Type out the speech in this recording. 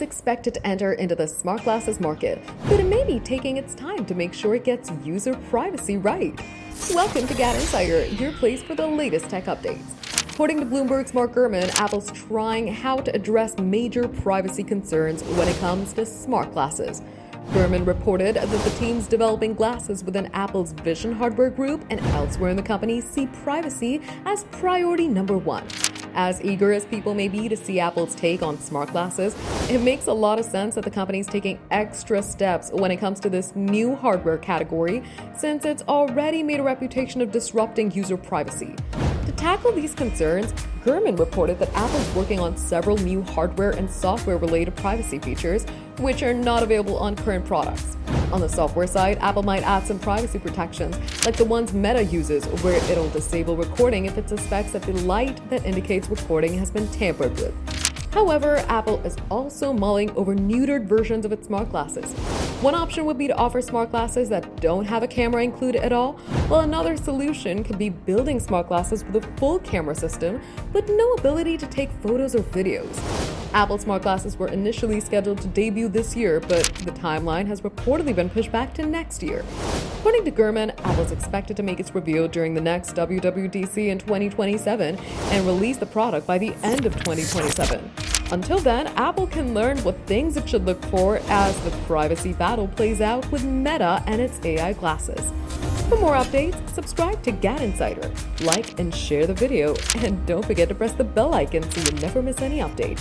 expected to enter into the smart glasses market, but it may be taking its time to make sure it gets user privacy right. Welcome to GadInsider, your place for the latest tech updates. According to Bloomberg's Mark Gurman, Apple's trying how to address major privacy concerns when it comes to smart glasses. Gurman reported that the teams developing glasses within Apple's Vision hardware group and elsewhere in the company see privacy as priority number one. As eager as people may be to see Apple's take on smart glasses, it makes a lot of sense that the company is taking extra steps when it comes to this new hardware category, since it's already made a reputation of disrupting user privacy. To tackle these concerns, Gurman reported that Apple is working on several new hardware and software-related privacy features, which are not available on current products. On the software side, Apple might add some privacy protections, like the ones Meta uses, where it'll disable recording if it suspects that the light that indicates recording has been tampered with. However, Apple is also mulling over neutered versions of its smart glasses. One option would be to offer smart glasses that don't have a camera included at all, while another solution could be building smart glasses with a full camera system, but no ability to take photos or videos. Apple smart glasses were initially scheduled to debut this year, but the timeline has reportedly been pushed back to next year. According to Gurman, Apple is expected to make its reveal during the next WWDC in 2027 and release the product by the end of 2027. Until then, Apple can learn what things it should look for as the privacy battle plays out with Meta and its AI glasses. For more updates, subscribe to GadInsider, like and share the video, and don't forget to press the bell icon so you never miss any update.